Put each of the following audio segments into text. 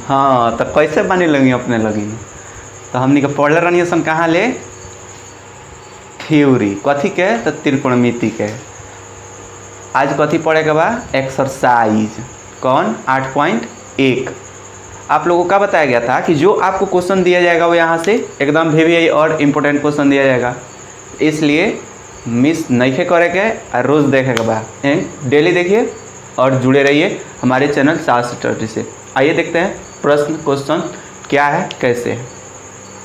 हाँ तो कैसे बने लगी अपने लगी। तो हमने के पढ़ले रहनी सन कहाँ ले, थ्योरी कथी के, तो त्रिकोणमिति के। आज कथी पढ़े के बाद एक्सरसाइज कौन 8.1। आप लोगों का बताया गया था कि जो आपको क्वेश्चन दिया जाएगा वो यहाँ से एकदम VVI और इम्पोर्टेंट क्वेश्चन दिया जाएगा, इसलिए मिस नहीं करे के और रोज़ देखे के बाद डेली देखिए और जुड़े रहिए हमारे चैनल सास स्टडी से। आइए देखते हैं प्रश्न क्वेश्चन क्या है कैसे है।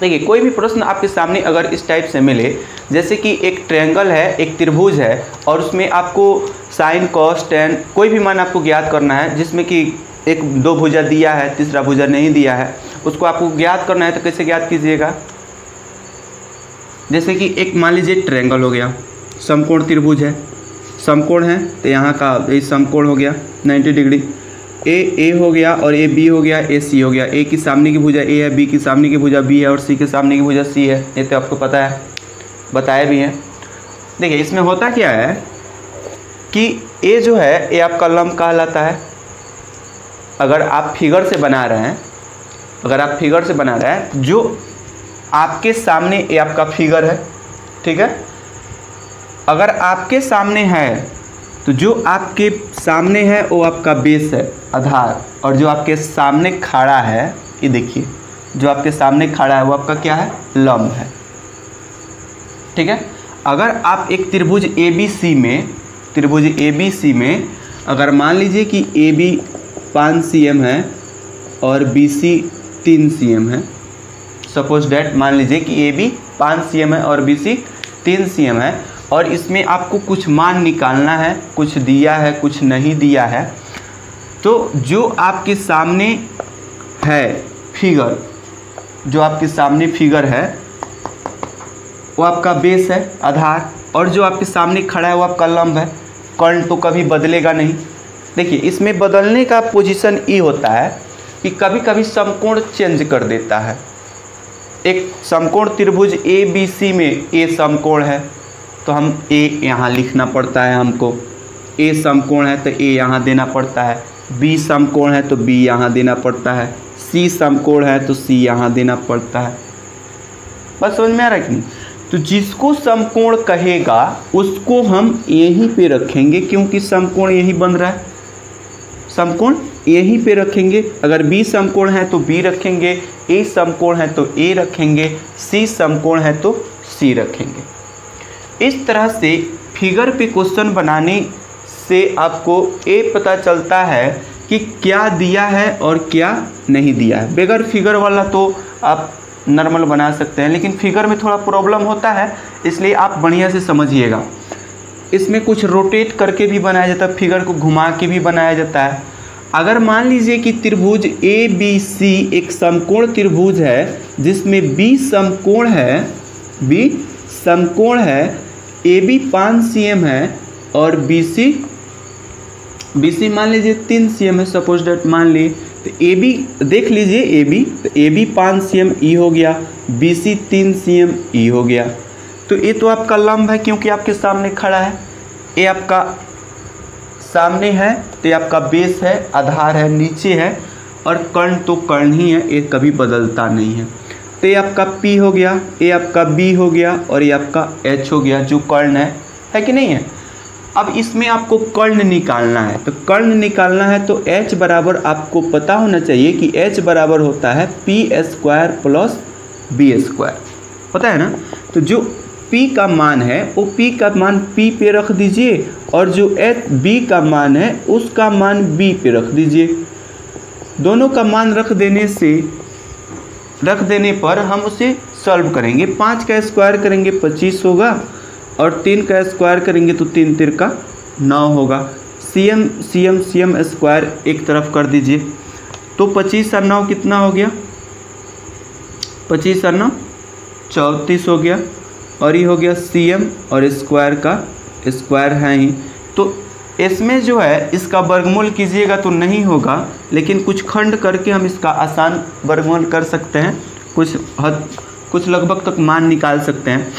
देखिए कोई भी प्रश्न आपके सामने अगर इस टाइप से मिले, जैसे कि एक ट्रायंगल है, एक त्रिभुज है और उसमें आपको साइन कॉस टेन कोई भी मान आपको ज्ञात करना है, जिसमें कि एक दो भुजा दिया है तीसरा भुजा नहीं दिया है, उसको आपको ज्ञात करना है तो कैसे ज्ञात कीजिएगा। जैसे कि एक मान लीजिए ट्रायंगल हो गया, समकोण त्रिभुज है, समकोण है तो यहाँ का ये समकोण हो गया 90 डिग्री, ए हो गया और ए बी हो गया, ए सी हो गया। ए की सामने की भुजा ए है, बी की सामने की भुजा बी है और सी के सामने की भुजा सी है। ये तो आपको पता है, बताया भी है। देखिए इसमें होता क्या है कि ए जो है ये आपका लंब कहलाता है। अगर आप फिगर से बना रहे हैं, जो आपके सामने ये आपका फिगर है, ठीक है। अगर आपके सामने है तो जो आपके सामने है वो आपका बेस है, आधार, और जो आपके सामने खड़ा है, ये देखिए जो आपके सामने खड़ा है वो आपका क्या है, लंब है, ठीक है। अगर आप एक त्रिभुज ABC में अगर मान लीजिए कि AB 5 cm है और BC 3 cm है, सपोज डैट मान लीजिए कि AB 5 cm है और BC 3 cm है, और इसमें आपको कुछ मान निकालना है, कुछ दिया है कुछ नहीं दिया है। तो जो आपके सामने है फिगर, वो आपका बेस है, आधार, और जो आपके सामने खड़ा है वो आपका लंब है। कर्ण तो कभी बदलेगा नहीं। देखिए इसमें बदलने का पोजीशन ये होता है कि कभी कभी समकोण चेंज कर देता है। एक समकोण त्रिभुज ABC में ए समकोण है तो हम ए यहाँ लिखना पड़ता है हमको, ए समकोण है तो ए यहाँ देना पड़ता है, बी समकोण है तो बी यहाँ देना पड़ता है, सी समकोण है तो सी यहाँ देना पड़ता है। बस समझ में आ रहा है कि नहीं। तो जिसको समकोण कहेगा उसको हम यहीं पे रखेंगे, क्योंकि समकोण यही बन रहा है, समकोण यहीं पे रखेंगे। अगर बी समकोण है तो बी रखेंगे, ए समकोण है तो ए रखेंगे, सी समकोण है तो सी रखेंगे। इस तरह से फिगर पे क्वेश्चन बनाने से आपको ये पता चलता है कि क्या दिया है और क्या नहीं दिया है। बगैर फिगर वाला तो आप नॉर्मल बना सकते हैं, लेकिन फिगर में थोड़ा प्रॉब्लम होता है, इसलिए आप बढ़िया से समझिएगा। इसमें कुछ रोटेट करके भी बनाया जाता है, फिगर को घुमा के भी बनाया जाता है। अगर मान लीजिए कि त्रिभुज ABC एक समकोण त्रिभुज है जिसमें B समकोण है, AB 5 cm है और BC मान लीजिए 3 cm है, सपोज डेट मान ली। तो AB देख लीजिए, तो AB 5 cm E हो गया, BC 3 cm E हो गया। तो ये तो आपका लंब है क्योंकि आपके सामने खड़ा है। ये आपका सामने है तो ये आपका बेस है, आधार है, नीचे है, और कर्ण तो कर्ण ही है, ये कभी बदलता नहीं है। तो ये आपका P हो गया, ये आपका B हो गया और ये आपका H हो गया, जो कर्ण है कि नहीं है। अब इसमें आपको कर्ण निकालना है, तो कर्ण निकालना है तो H बराबर आपको पता होना चाहिए कि H बराबर होता है P² प्लस B², पता है ना। तो जो P का मान है वो P का मान P पे रख दीजिए, और जो B का मान है उसका मान B पे रख दीजिए। दोनों का मान रख देने पर हम उसे सॉल्व करेंगे। 5 का स्क्वायर करेंगे 25 होगा, और 3 का स्क्वायर करेंगे तो 3 तिरका 9 होगा। CM स्क्वायर एक तरफ कर दीजिए, तो 25 और 9 कितना हो गया, 25 और 9 34 हो गया, और ये हो गया CM, और स्क्वायर का स्क्वायर है ही। तो इसमें जो है इसका वर्गमूल कीजिएगा तो नहीं होगा, लेकिन कुछ खंड करके हम इसका आसान वर्गमूल कर सकते हैं, कुछ लगभग तक मान निकाल सकते हैं।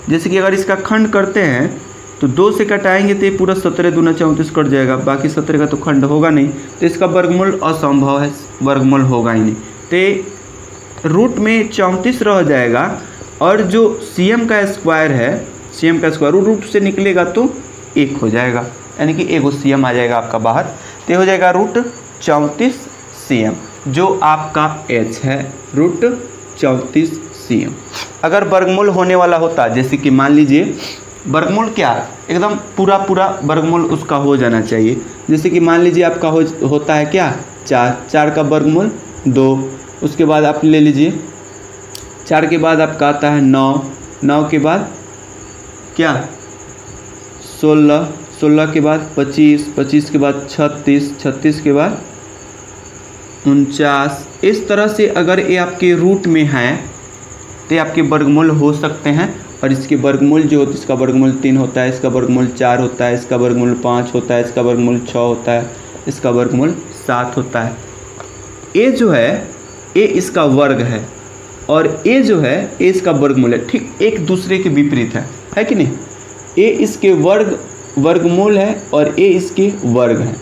जैसे कि अगर इसका खंड करते हैं तो 2 से घटाएंगे तो ये पूरा 17 दूना 34 कट जाएगा, बाकी 17 का तो खंड होगा नहीं, तो इसका वर्गमूल असंभव है, वर्गमूल होगा ही नहीं। तो रूट में 34 रह जाएगा और जो CM का स्क्वायर है, CM का स्क्वायर रूट से निकलेगा तो 1 हो जाएगा, यानी कि एगो CM आ जाएगा आपका बाहर, तो हो जाएगा रूट 34 CM जो आपका H है, रूट 34 CM। अगर वर्गमूल होने वाला होता, जैसे कि मान लीजिए वर्गमूल क्या एकदम पूरा वर्गमूल उसका हो जाना चाहिए, जैसे कि मान लीजिए आपका होता है क्या 4 का वर्गमूल 2, उसके बाद आप ले लीजिए 4 के बाद आपका आता है 9 के बाद क्या 16 के बाद 25 के बाद 36 के बाद 49। इस तरह से अगर ये आपके रूट में है तो आपके वर्गमूल हो सकते हैं, और इसके वर्गमूल जो होता है, इसका वर्गमूल 3 होता है, इसका वर्गमूल 4 होता है, इसका वर्गमूल 5 होता है, इसका वर्गमूल 6 होता है, इसका वर्गमूल 7 होता है। ये जो है ये इसका वर्ग है और ये जो है ये इसका वर्गमूल है, ठीक एक दूसरे के विपरीत है कि नहीं। ये इसके वर्गमूल है और ये इसके वर्ग है।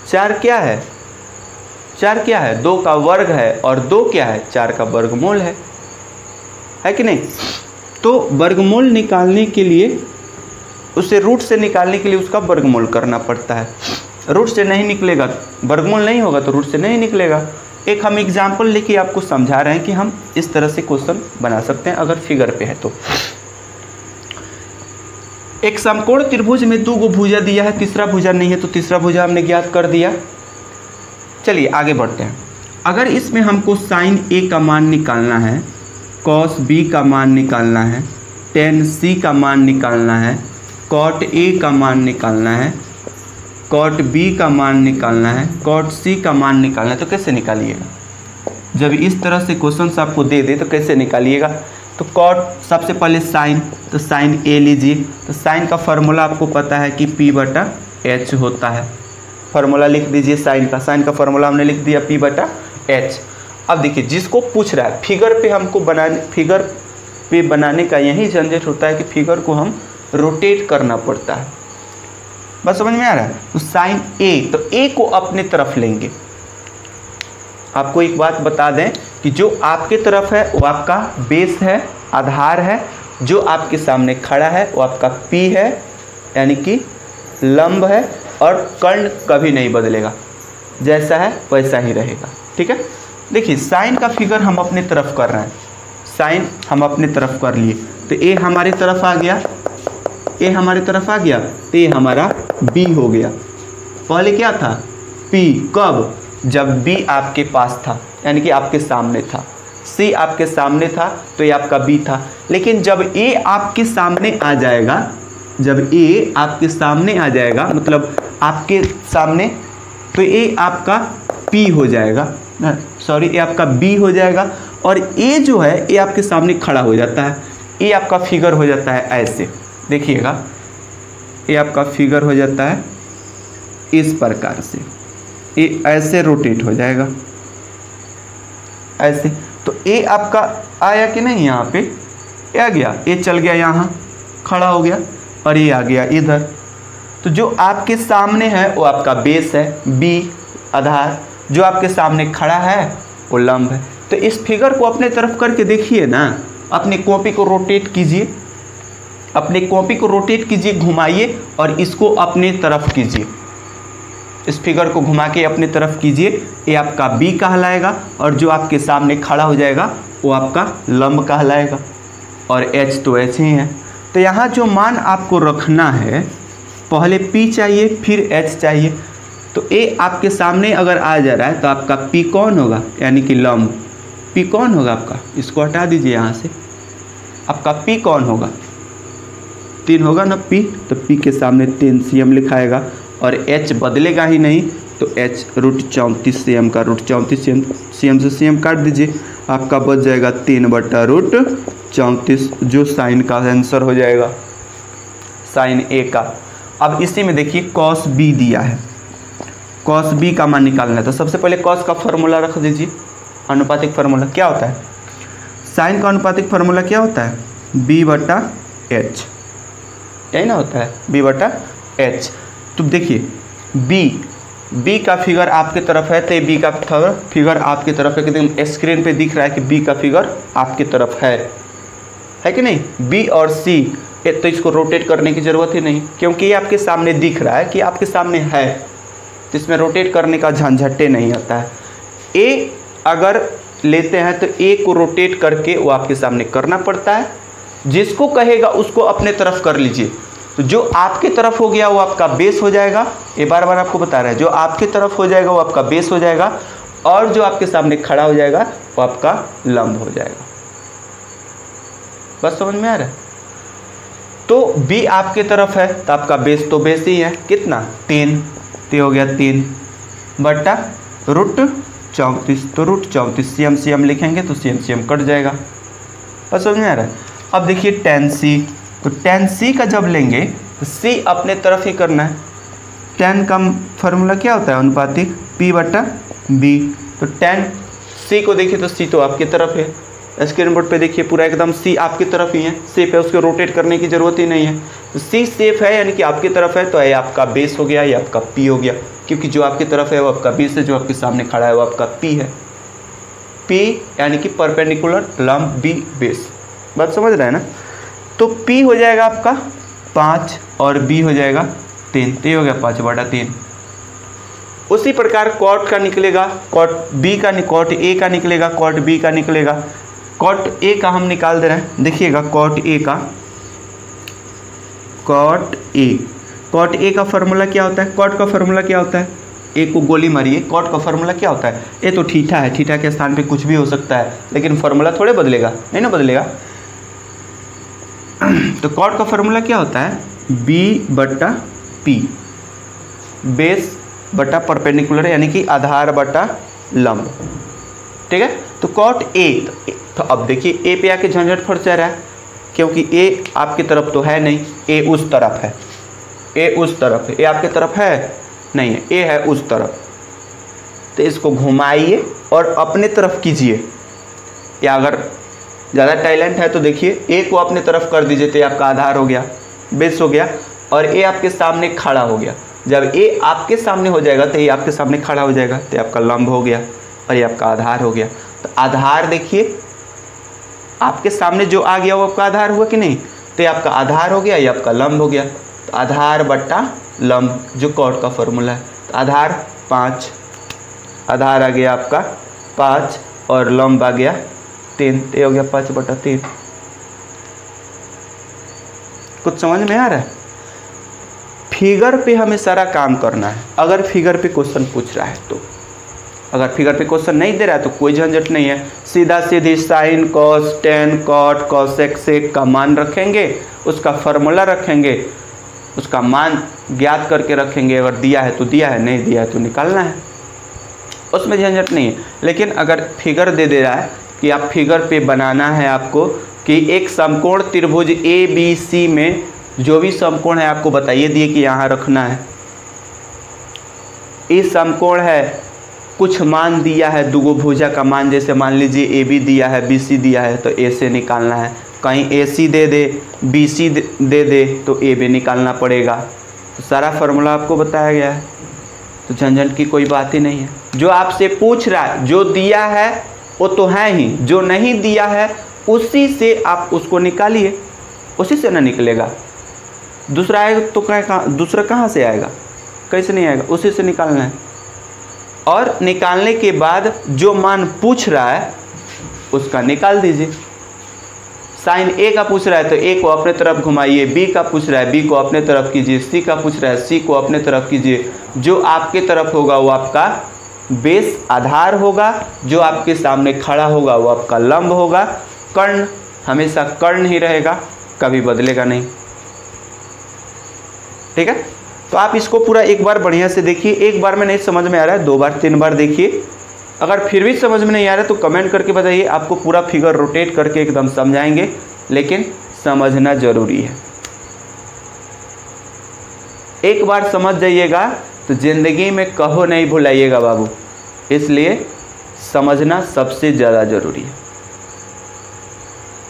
4 क्या है, 4 क्या है 2 का वर्ग है, और 2 क्या है 4 का वर्गमूल है कि नहीं। तो वर्गमूल निकालने के लिए उसे रूट से निकालने के लिए उसका वर्गमूल करना पड़ता है, रूट से नहीं निकलेगा, वर्गमूल नहीं होगा तो रूट से नहीं निकलेगा। एक हम एग्जाम्पल लेके आपको समझा रहे हैं कि हम इस तरह से क्वेश्चन बना सकते हैं अगर फिगर पे है तो। एक समकोण त्रिभुज में 2 गो भुजा दिया है, तीसरा भुजा नहीं है, तो तीसरा भुजा हमने ज्ञात कर दिया। चलिए आगे बढ़ते हैं। अगर इसमें हमको साइन A का मान निकालना है, कॉस B का मान निकालना है, टेन C का मान निकालना है, कॉट A का मान निकालना है, कॉट B का मान निकालना है, कॉट C का मान निकालना है, तो कैसे निकालिएगा। जब इस तरह से क्वेश्चन आपको दे दे तो कैसे निकालिएगा। तो कॉट सबसे पहले साइन, तो साइन A लीजिए, तो साइन का फार्मूला आपको पता है कि P/H होता है। फार्मूला लिख दीजिए साइन का फार्मूला हमने लिख दिया P/H। अब देखिए जिसको पूछ रहा है फिगर पे बनाने का यही झंझट होता है कि फिगर को हम रोटेट करना पड़ता है। बस समझ में आ रहा है। तो साइन A, तो A को अपने तरफ लेंगे। आपको एक बात बता दें कि जो आपके तरफ है वो आपका बेस है, आधार है, जो आपके सामने खड़ा है वो आपका P है, यानी कि लंब है, और कर्ण कभी नहीं बदलेगा, जैसा है वैसा ही रहेगा। ठीक है, देखिए साइन का फिगर हम अपने तरफ कर रहे हैं, साइन हम अपने तरफ कर लिए, तो A हमारी तरफ आ गया, A हमारी तरफ आ गया, तो ये हमारा B हो गया। पहले क्या था P, कब, जब B आपके पास था, यानी कि आपके सामने था। C आपके सामने था तो ये आपका B था। लेकिन जब A आपके सामने आ जाएगा, जब A आपके सामने आ जाएगा, मतलब आपके सामने, तो ये आपका P हो जाएगा, सॉरी ये आपका B हो जाएगा, और A जो है ये आपके सामने खड़ा हो जाता है, ये आपका फिगर हो जाता है ऐसे। देखिएगा ये आपका फिगर हो जाता है इस प्रकार से, ये ऐसे रोटेट हो जाएगा ऐसे। तो ए आपका आया कि नहीं, यहाँ पे ये आ गया, ये चल गया यहाँ खड़ा हो गया, और ये आ गया इधर। तो जो आपके सामने है वो आपका बेस है, बी आधार, जो आपके सामने खड़ा है वो लंब है। तो इस फिगर को अपने तरफ करके देखिए ना, अपनी कॉपी को रोटेट कीजिए, अपने कॉपी को रोटेट कीजिए, घुमाइए और इसको अपने तरफ कीजिए, इस फिगर को घुमा के अपने तरफ कीजिए, ये आपका बी कहलाएगा, और जो आपके सामने खड़ा हो जाएगा वो आपका लंब कहलाएगा, और एच तो एच ही है। तो यहाँ जो मान आपको रखना है, पहले पी चाहिए फिर एच चाहिए। तो ए आपके सामने अगर आ जा रहा है तो आपका पी कौन होगा, यानी कि लंब, पी कौन होगा आपका, इसको हटा दीजिए यहाँ से, आपका पी कौन होगा, 3 होगा ना पी, तो पी के सामने 3 cm लिखाएगा, और h बदलेगा ही नहीं, तो h √34 cm का, √34 cm से cm काट दीजिए, आपका बच जाएगा 3/√34, जो साइन का आंसर हो जाएगा, साइन A का। अब इसी में देखिए cos B दिया है, cos B का मान निकालना है। तो सबसे पहले cos का फॉर्मूला रख दीजिए, अनुपातिक फार्मूला क्या होता है, साइन का अनुपातिक फार्मूला क्या होता है, B/H। यही ना होता है B/H। तो देखिए B का फिगर आपके तरफ है, तो B का फिगर आपकी तरफ है, एकदम स्क्रीन पे दिख रहा है कि B का फिगर आपकी तरफ है कि नहीं। B और C तो इसको रोटेट करने की ज़रूरत ही नहीं, क्योंकि ये आपके सामने दिख रहा है कि आपके सामने है, तो इसमें रोटेट करने का झंझटे नहीं आता है। A अगर लेते हैं तो A को रोटेट करके वो आपके सामने करना पड़ता है, जिसको कहेगा उसको अपने तरफ कर लीजिए। तो जो आपकी तरफ हो गया वो आपका बेस हो जाएगा, ये बार बार आपको बता रहा है, जो आपकी तरफ हो जाएगा वो आपका बेस हो जाएगा, और जो आपके सामने खड़ा हो जाएगा वो आपका लंब हो जाएगा। बस समझ में आ रहा है। तो B आपके तरफ है तो आपका बेस तो बेस ही है, कितना 3, तो हो गया 3/√34, तो √34 CM लिखेंगे तो CM कट जाएगा। बस समझ में आ रहा है। अब देखिए tan C, तो tan C का जब लेंगे तो C अपने तरफ ही करना है। tan का फॉर्मूला क्या होता है, अनुपातिक P/B। तो tan C को देखिए तो C तो आपकी तरफ है, स्क्रीन बोर्ड पे देखिए पूरा एकदम C आपकी तरफ ही है, सेफ है, उसको रोटेट करने की ज़रूरत ही नहीं है। तो C सेफ है यानी कि आपकी तरफ है, तो ये आपका बेस हो गया, ये आपका P हो गया, क्योंकि जो आपकी तरफ है वो आपका बेस है, जो आपके सामने खड़ा है वो आपका P है। P यानी कि परपेंडिकुलर लंब B बेस। बात समझ रहे हैं ना। तो P हो जाएगा आपका 5 और B हो जाएगा 3, तो ये हो गया 5/3। उसी प्रकार कॉट का निकलेगा, कॉट A का निकलेगा, कॉट B का निकलेगा। कॉट A का हम निकाल दे रहे हैं, देखिएगा कॉट A का फॉर्मूला क्या होता है, कॉट का फॉर्मूला क्या होता है, A को गोली मारिए, कॉट का फॉर्मूला क्या होता है, ये तो थीटा है, थीटा के स्थान पे कुछ भी हो सकता है, लेकिन फॉर्मूला थोड़े बदलेगा, नहीं ना बदलेगा। तो कॉट का फॉर्मूला क्या होता है, B/P, बेस बटा परपेंडिकुलर यानी कि आधार बटा लंब, ठीक है। तो कॉट A, तो अब देखिए A पे आके झंझट फट जा रहा है, क्योंकि A आपकी तरफ तो है नहीं, A उस तरफ है, A उस तरफ है, A आपकी तरफ है नहीं है, A है उस तरफ। तो इसको घुमाइए और अपने तरफ कीजिए, या अगर ज़्यादा टैलेंट है तो देखिए A को अपने तरफ कर दीजिए, तो ये आपका आधार हो गया, बेस हो गया, और A आपके सामने खड़ा हो गया। जब A आपके सामने हो जाएगा तो ये आपके सामने खड़ा हो जाएगा, तो ये आपका लंब हो गया और ये आपका आधार हो गया। तो आधार देखिए आपके सामने जो आ गया वो आपका आधार हुआ कि नहीं, तो ये आपका आधार हो गया, ये आपका लंब हो गया। तो आधार बट्टा लंब जो कॉट का फॉर्मूला है, तो आधार 5, आधार आ गया आपका 5 और लंब आ गया 3, तो ये हो गया 5/3। कुछ समझ में आ रहा है। फिगर पे हमें सारा काम करना है, अगर फिगर पे क्वेश्चन पूछ रहा है तो। अगर फिगर पे क्वेश्चन नहीं दे रहा है तो कोई झंझट नहीं है, सीधा सीधी sine cos tan cot cosec sec का मान रखेंगे, उसका फॉर्मूला रखेंगे, उसका मान ज्ञात करके रखेंगे, अगर दिया है तो दिया है, नहीं दिया है तो निकालना है, उसमें झंझट नहीं है। लेकिन अगर फिगर दे रहा है कि आप फिगर पे बनाना है आपको कि एक समकोण त्रिभुज ABC में जो भी समकोण है आपको बताइए दिए कि यहाँ रखना है, इस समकोण है, कुछ मान दिया है, दुगो भुजा का मान, जैसे मान लीजिए AB दिया है, BC दिया है, तो A से निकालना है, कहीं AC दे दे BC दे दे तो AB निकालना पड़ेगा। तो सारा फार्मूला आपको बताया गया है, तो झंझट की कोई बात ही नहीं है। जो आपसे पूछ रहा है, जो दिया है वो तो है ही, जो नहीं दिया है उसी से आप उसको निकालिए, उसी से ना निकलेगा। दूसरा आएगा तो दूसरा कहाँ से आएगा, कैसे नहीं आएगा, उसी से निकालना है। और निकालने के बाद जो मान पूछ रहा है उसका निकाल दीजिए। साइन A का पूछ रहा है तो A को अपने तरफ घुमाइए, B का पूछ रहा है B को अपने तरफ कीजिए, C का पूछ रहा है C को अपने तरफ कीजिए। जो आपके तरफ होगा वो आपका बेस आधार होगा, जो आपके सामने खड़ा होगा वो आपका लंब होगा। कर्ण हमेशा कर्ण ही रहेगा, कभी बदलेगा नहीं, ठीक है। तो आप इसको पूरा एक बार बढ़िया से देखिए, एक बार में नहीं समझ में आ रहा है 2 बार 3 बार देखिए। अगर फिर भी समझ में नहीं आ रहा है तो कमेंट करके बताइए, आपको पूरा फिगर रोटेट करके एकदम समझाएंगे, लेकिन समझना जरूरी है। एक बार समझ जाइएगा तो जिंदगी में कहो नहीं भुलाइएगा बाबू, इसलिए समझना सबसे ज़्यादा जरूरी है।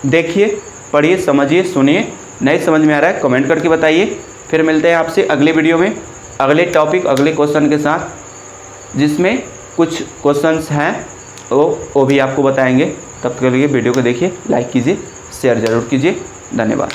देखिए, पढ़िए, समझिए, सुनिए नहीं समझ में आ रहा है कमेंट करके बताइए। फिर मिलते हैं आपसे अगले वीडियो में अगले टॉपिक अगले क्वेश्चन के साथ, जिसमें कुछ क्वेश्चंस हैं वो भी आपको बताएंगे। तब तक के लिए वीडियो को देखिए, लाइक कीजिए, शेयर ज़रूर कीजिए। धन्यवाद।